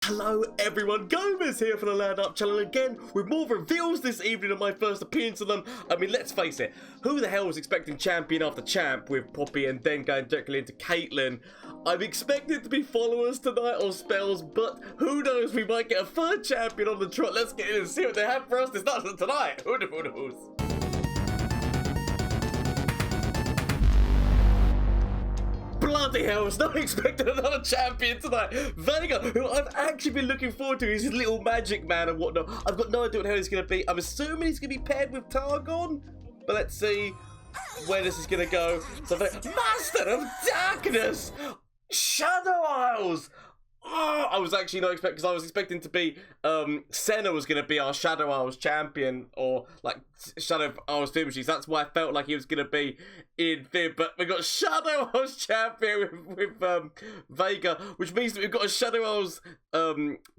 Hello everyone, Gomez here for the LAN channel again with more reveals this evening of my first appearance of them. I mean, let's face it, who the hell was expecting champion after champ with Poppy and then going directly into Caitlyn? I'm expecting it to be followers tonight or spells, but who knows, we might get a third champion on the trot. Let's get in and see what they have for us this night tonight. Who knows? Bloody hell, I was not expecting another champion tonight. Veigar, who I've actually been looking forward to, he's his little magic man and whatnot. I've got no idea what the hell he's going to be. I'm assuming he's going to be paired with Targon, but let's see where this is going to go. So, Master of Darkness! Shadow Isles! Oh, I was actually not expecting, because I was expecting to be, Senna was going to be our Shadow Isles champion, or, like, Shadow Isles Fibshies. That's why I felt like he was going to be in Fib, but we got Shadow Isles champion with Veigar, which means that we've got a Shadow Isles,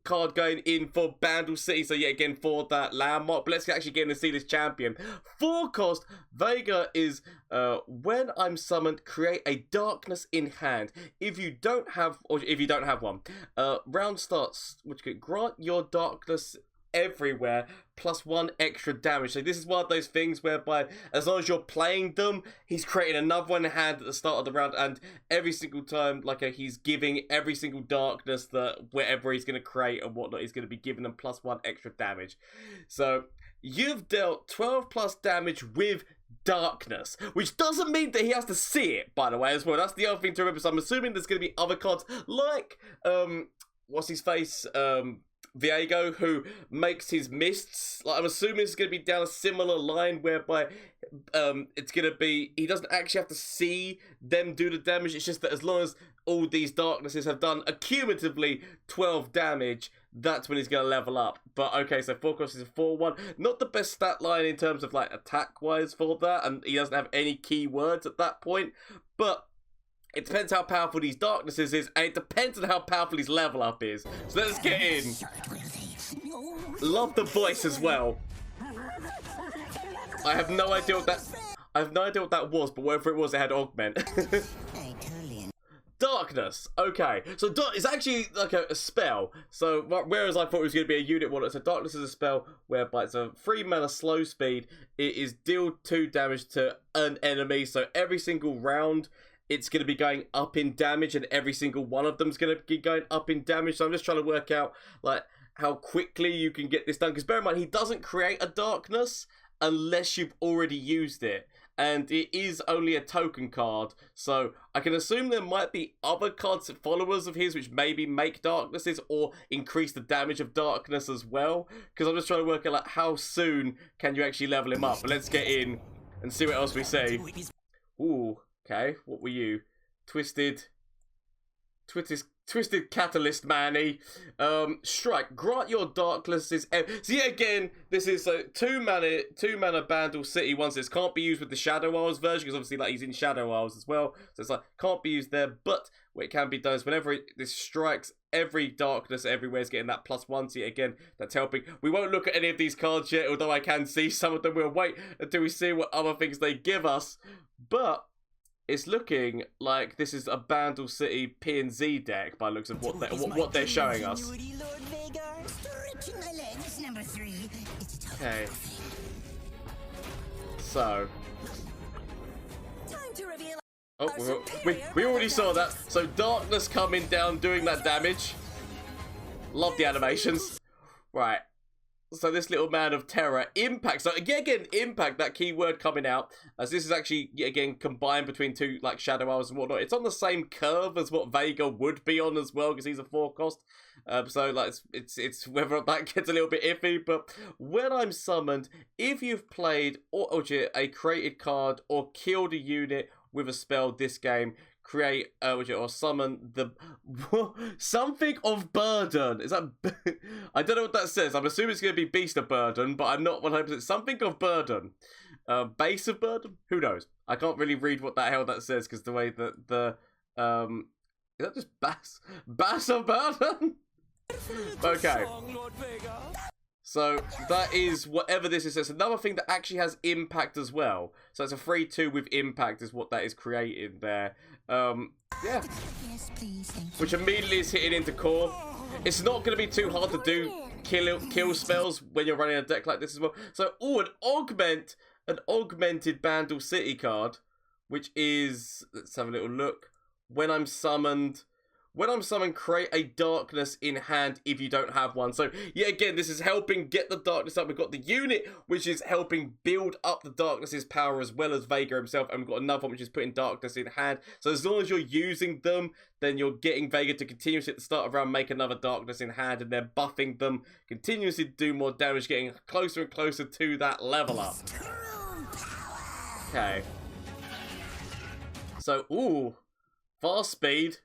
card going in for Bandle City, so yeah, again, for that landmark. But let's actually get in and see this champion. Forecast, Veigar is, when I'm summoned, create a darkness in hand. If you don't have one, round starts, which could grant your darkness everywhere +1 extra damage. So this is one of those things whereby as long as you're playing them, he's creating another one in hand at the start of the round, and every single time, like, he's giving every single darkness that wherever he's going to create and whatnot, he's going to be giving them +1 extra damage. So you've dealt 12 plus damage with darkness, which doesn't mean that he has to see it, by the way, as well. That's the other thing to remember. So I'm assuming there's going to be other cards like what's his face, Veigar, who makes his mists. Like, I'm assuming it's going to be down a similar line whereby it's going to be, he doesn't actually have to see them do the damage. It's just that as long as all these darknesses have done accumulatively 12 damage, that's when he's going to level up. But okay, so forecast is a 4-1. Not the best stat line in terms of, like, attack-wise for that, and he doesn't have any keywords at that point. But it depends how powerful these darknesses is, and it depends on how powerful his level up is. So let's get in. Love the voice as well. I have no idea what that was, but whatever it was, it had augment. Darkness. Okay, so it's actually like a spell. So whereas I thought it was going to be a unit one, so darkness is a spell whereby it's a 3 mana slow speed. It is deal 2 damage to an enemy. So every single round, it's going to be going up in damage, and every single one of them is going to be going up in damage. So I'm just trying to work out, like, how quickly you can get this done. Because bear in mind, he doesn't create a darkness unless you've already used it. And it is only a token card. So I can assume there might be other cards, followers of his, which maybe make darknesses or increase the damage of darkness as well. Because I'm just trying to work out, like, how soon can you actually level him up. But let's get in and see what else we see. Ooh. Okay, what were you? Twisted Catalyst Manny. Strike. Grant your darknesses. So yeah, again, this is a 2 mana Bandle City once. This can't be used with the Shadow Isles version, because obviously, like, he's in Shadow Isles as well. So it's like, can't be used there, but what it can be done is whenever this strikes, every darkness everywhere is getting that +1. So yeah, again, that's helping. We won't look at any of these cards yet, although I can see some of them. We'll wait until we see what other things they give us. But it's looking like this is a Bandle City P&Z deck by the looks of what they're showing us. Okay. So. Oh, we already saw that. So darkness coming down, doing that damage. Love the animations. Right. So this little man of terror, impact. So again, impact, that keyword coming out, as this is actually, again, combined between two, like, Shadow Isles and whatnot. It's on the same curve as what Veigar would be on as well, because he's a forecast. So, like, it's whether that gets a little bit iffy. But when I'm summoned, if you've played a created card or killed a unit with a spell this game, create or summon the something of burden. Is that I don't know what that says. I'm assuming it's going to be beast of burden, but I'm not 100%. Something of burden, base of burden. Who knows? I can't really read what the hell that says, because the way that the is that just bass of burden? Okay. So that is whatever this is. It's another thing that actually has impact as well. So it's a 3-2 with impact is what that is creating there. Yeah. Which immediately is hitting into core. It's not going to be too hard to do kill spells when you're running a deck like this as well. So, an augmented Bandle City card, which is, let's have a little look. When I'm summoned, create a darkness in hand if you don't have one. So, yeah, again, this is helping get the darkness up. We've got the unit, which is helping build up the darkness's power as well as Veigar himself. And we've got another one, which is putting darkness in hand. So, as long as you're using them, then you're getting Veigar to continuously at the start of round make another darkness in hand. And they're buffing them, continuously do more damage, getting closer and closer to that level up. Okay. So, ooh. Fast speed.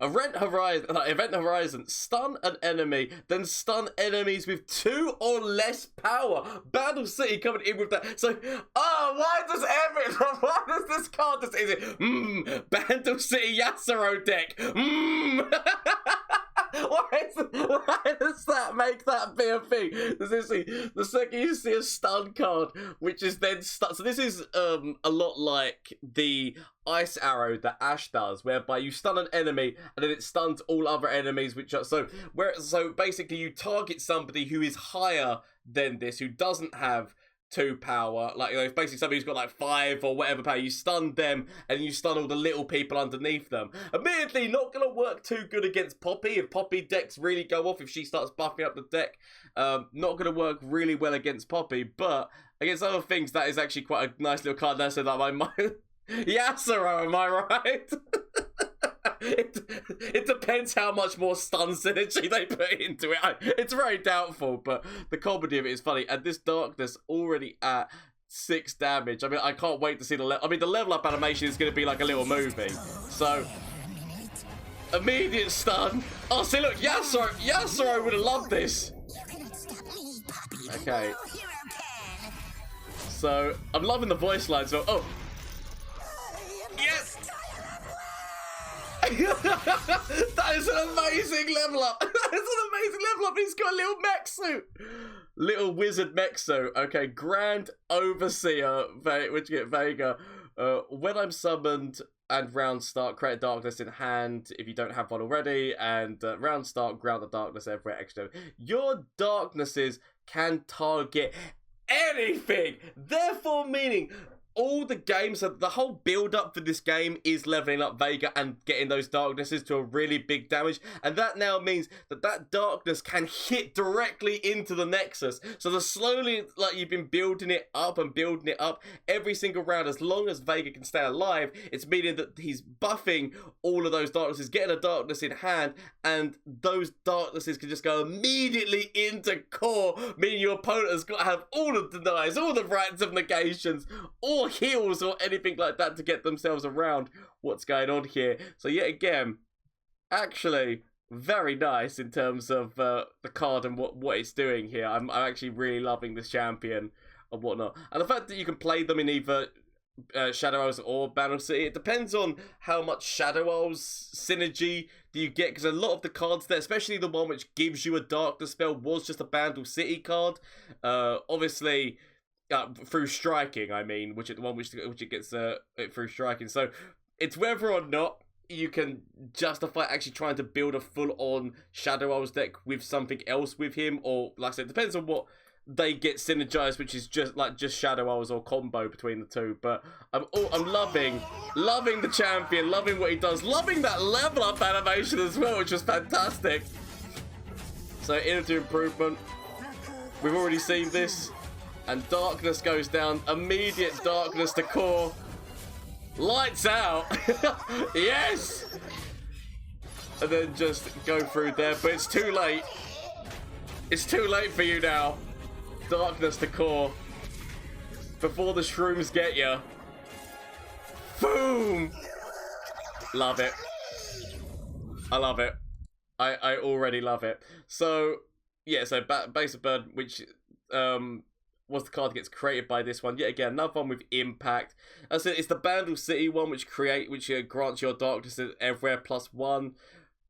Event Horizon, stun an enemy, then stun enemies with 2 or less power. Bandle City coming in with that. So, why does this card just, is it, Bandle City Yasuo deck, Why does that make that be a thing? The second you see a stun card, which is then stun. So this is a lot like the ice arrow that Ash does, whereby you stun an enemy and then it stuns all other enemies, which are so basically you target somebody who is higher than this, who doesn't have 2 power, like, you know, basically somebody who's got like 5 or whatever power. You stun them and you stun all the little people underneath them. Admittedly, not going to work too good against Poppy. If Poppy decks really go off, if she starts buffing up the deck, not going to work really well against Poppy. But against other things, that is actually quite a nice little card. That's so that my mind. Yasuo, am I right? It depends how much more stun synergy they put into it. It's very doubtful, but the comedy of it is funny. And this darkness already at 6 damage. I mean, I can't wait to see the level. I mean, the level up animation is going to be like a little movie. So, immediate stun. Oh, see, look, Yasuo would have loved this. Okay. So, I'm loving the voice lines. So, oh. Yes! That is an amazing level up. That is an amazing level up. He's got a little mech suit. Little wizard mech suit. Okay, Grand Overseer, which you get Veigar. When I'm summoned and round start, create a darkness in hand if you don't have one already. And round start, ground the darkness everywhere extra. Your darknesses can target anything. Therefore, meaning all the games, so the whole build-up for this game is leveling up Veigar and getting those darknesses to a really big damage. And that now means that that darkness can hit directly into the Nexus. So the slowly, like, you've been building it up and building it up every single round. As long as Veigar can stay alive, it's meaning that he's buffing all of those darknesses, getting a darkness in hand, and those darknesses can just go immediately into core, meaning your opponent has got to have all of the denies, all the rights of negations, or heals or anything like that to get themselves around what's going on here. So yet again, actually very nice in terms of the card and what it's doing here. I'm actually really loving this champion and whatnot. And the fact that you can play them in either Shadow Isles or Bandle City, it depends on how much Shadow Isles synergy do you get, because a lot of the cards there, especially the one which gives you a darkness spell, was just a Bandle City card. Obviously, through striking, I mean, which is the one which it gets through striking. So it's whether or not you can justify actually trying to build a full-on Shadow Isles deck with something else with him, or like I said, it depends on what they get synergized, which is just Shadow Isles or combo between the two. But I'm loving the champion, loving what he does, loving that level up animation as well, which was fantastic. So into improvement, we've already seen this. And darkness goes down. Immediate darkness to core. Lights out. Yes! And then just go through there. But it's too late. It's too late for you now. Darkness to core. Before the shrooms get you. Boom! Love it. I love it. I already love it. So, yeah, so Base of Burden, which was the card that gets created by this one. Yet again, another one with impact. As I said, it's the Bandle City one, which grants your darkness everywhere +1.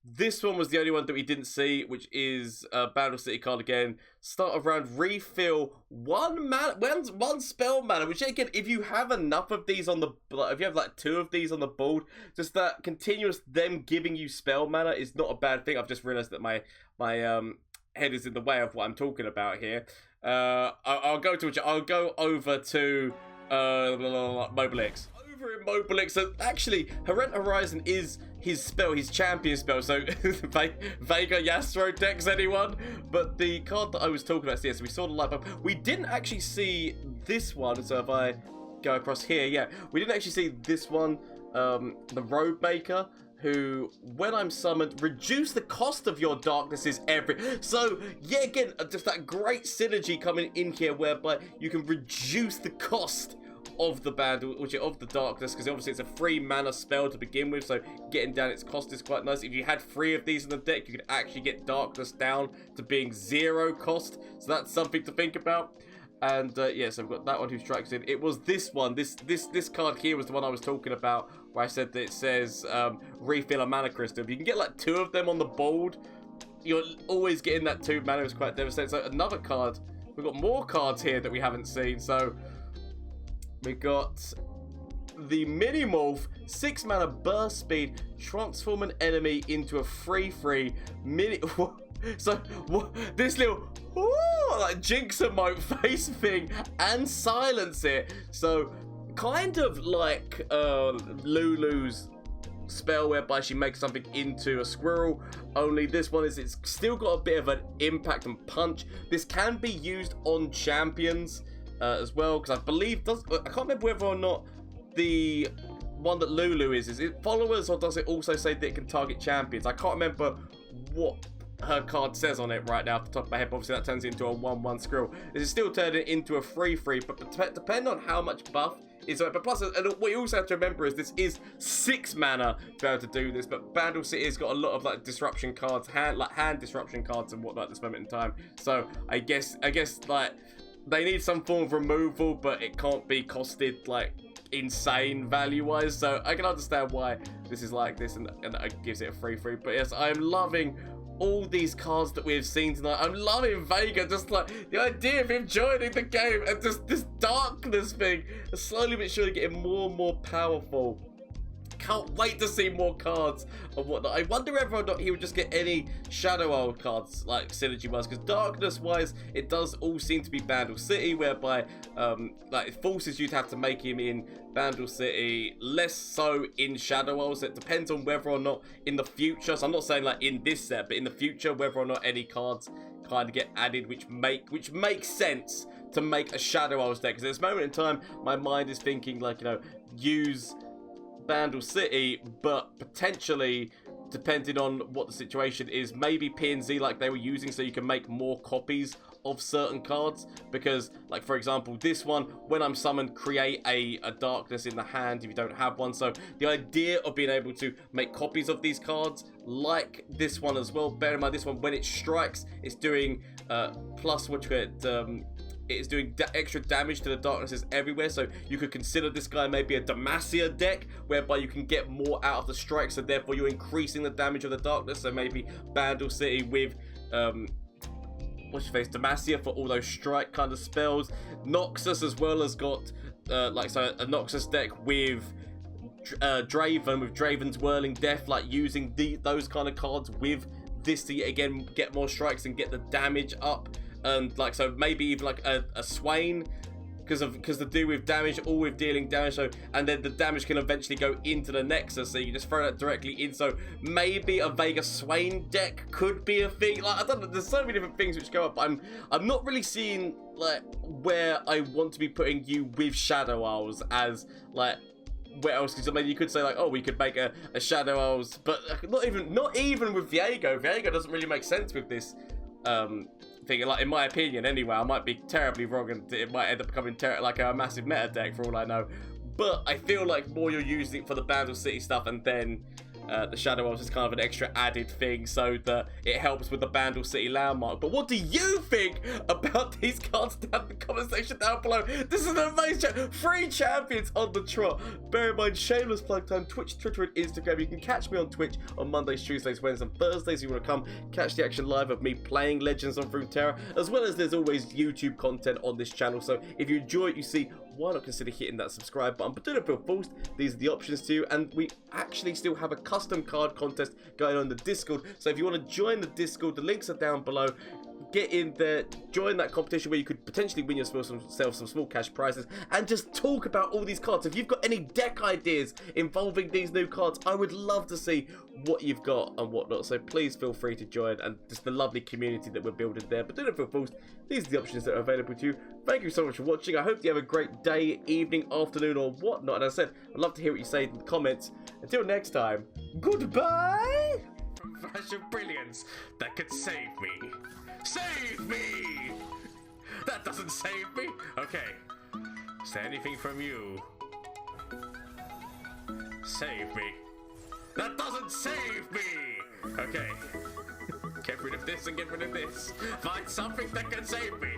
This one was the only one that we didn't see, which is Bandle City card again. Start of round, refill one spell mana, which again, if you have enough of these on the, if you have like 2 of these on the board, just that continuous them giving you spell mana is not a bad thing. I've just realized that my head is in the way of what I'm talking about here. I'll go over to Mobile X. Over in Mobile X, so actually, Herent Horizon is his spell, his champion spell, so Veigar Yasuo decks anyone? But the card that I was talking about, so we saw the light bulb. We didn't actually see this one, so if I go across here, yeah, we didn't actually see this one, the Road Maker, who, when I'm summoned, reduce the cost of your darknesses so yeah, again, just that great synergy coming in here whereby you can reduce the cost of the Bandle, which is of the darkness, because obviously it's a free mana spell to begin with, so getting down its cost is quite nice. If you had 3 of these in the deck, you could actually get darkness down to being 0 cost, so that's something to think about. And yeah, so we've got that one who strikes in. It was this one, this card here was the one I was talking about, where I said that it says refill a mana crystal. If you can get like 2 of them on the board, you're always getting that 2 mana. Is quite devastating. So another card, we've got more cards here that we haven't seen. So we got the Minimorph, 6 mana burst speed, transform an enemy into a 3/3 mini. So what, this little like jinx emote face thing and silence it. So kind of like Lulu's spell whereby she makes something into a squirrel, only this one is, it's still got a bit of an impact and punch. This can be used on champions as well, because I believe I can't remember whether or not the one that Lulu is it followers, or does it also say that it can target champions? I can't remember what her card says on it right now off the top of my head. Obviously that turns it into a 1/1 squirrel. This is still turning it into a 3/3, but depending on how much buff is on it. But plus, and what you also have to remember is this is 6 mana to be able to do this, but Bandle City has got a lot of like disruption cards, hand disruption cards and whatnot at this moment in time. So I guess like they need some form of removal, but it can't be costed like insane value wise. So I can understand why this is like this, and it gives it a 3/3. But yes, I'm loving all these cards that we've seen tonight. I'm loving Veigar, just like the idea of him joining the game and just this darkness thing, slowly but surely getting more and more powerful. Can't wait to see more cards and whatnot. I wonder whether or not he would just get any Shadow Isle cards, like synergy-wise, because darkness-wise, it does all seem to be Bandle City, whereby like it forces you to have to make him in Bandle City, less so in Shadow Isle. So it depends on whether or not in the future, so I'm not saying like in this set, but in the future, whether or not any cards kind of get added, which makes sense to make a Shadow Isles deck. Because at this moment in time, my mind is thinking like, you know, use Bandle City, but potentially, depending on what the situation is, maybe P&Z like they were using, so you can make more copies of certain cards. Because, like for example, this one, when I'm summoned, create a darkness in the hand if you don't have one. So the idea of being able to make copies of these cards, like this one as well. Bear in mind, this one, when it strikes, it's doing plus what you get. It is doing extra damage to the darknesses everywhere, so you could consider this guy maybe a Demacia deck, whereby you can get more out of the strike, so therefore you're increasing the damage of the darkness. So maybe Bandle City with what's your face, Demacia for all those strike kind of spells. Noxus as well has got like, so a Noxus deck with Draven, with Draven's Whirling Death, like using those kind of cards with this to again get more strikes and get the damage up. And like, so maybe even like a Swain, because the do with damage, all with dealing damage. So, and then the damage can eventually go into the Nexus, so you just throw that directly in. So maybe a Veigar Swain deck could be a thing. Like, I don't know, there's so many different things which go up. I'm not really seeing like where I want to be putting you with Shadow Isles as like where else. Because I mean, you could say like, oh, we could make a Shadow Isles, but not even with Veigar. Veigar doesn't really make sense with this thing, like in my opinion anyway. I might be terribly wrong and it might end up becoming like a massive meta deck for all I know, but I feel like more you're using it for the Bandle City stuff, and then The Shadow Elves is kind of an extra added thing so that it helps with the Bandle City landmark. But what do you think about these cards down in the comment section down below? This is an amazing 3 champions on the trot. Bear in mind, shameless plug time, Twitch, Twitter, and Instagram. You can catch me on Twitch on Mondays, Tuesdays, Wednesdays, and Thursdays. You want to come catch the action live of me playing Legends on Runeterra, as well as there's always YouTube content on this channel. So if you enjoy it, you see, why not consider hitting that subscribe button? But do not feel forced. These are the options to you, and we actually still have a custom card contest going on in the Discord. So if you want to join the Discord, the links are down below. Get in there, join that competition where you could potentially win yourself some small cash prizes, and just talk about all these cards. If you've got any deck ideas involving these new cards, I would love to see what you've got and whatnot. So please feel free to join, and just the lovely community that we're building there. But do not feel forced. These are the options that are available to you. Thank you so much for watching. I hope you have a great day, evening, afternoon, or whatnot. And as I said, I'd love to hear what you say in the comments. Until next time, goodbye! Flash of brilliance that could save me. Save me! That doesn't save me. Okay. Is there anything from you? Save me. That doesn't save me! Okay. Get rid of this and get rid of this. Find something that can save me.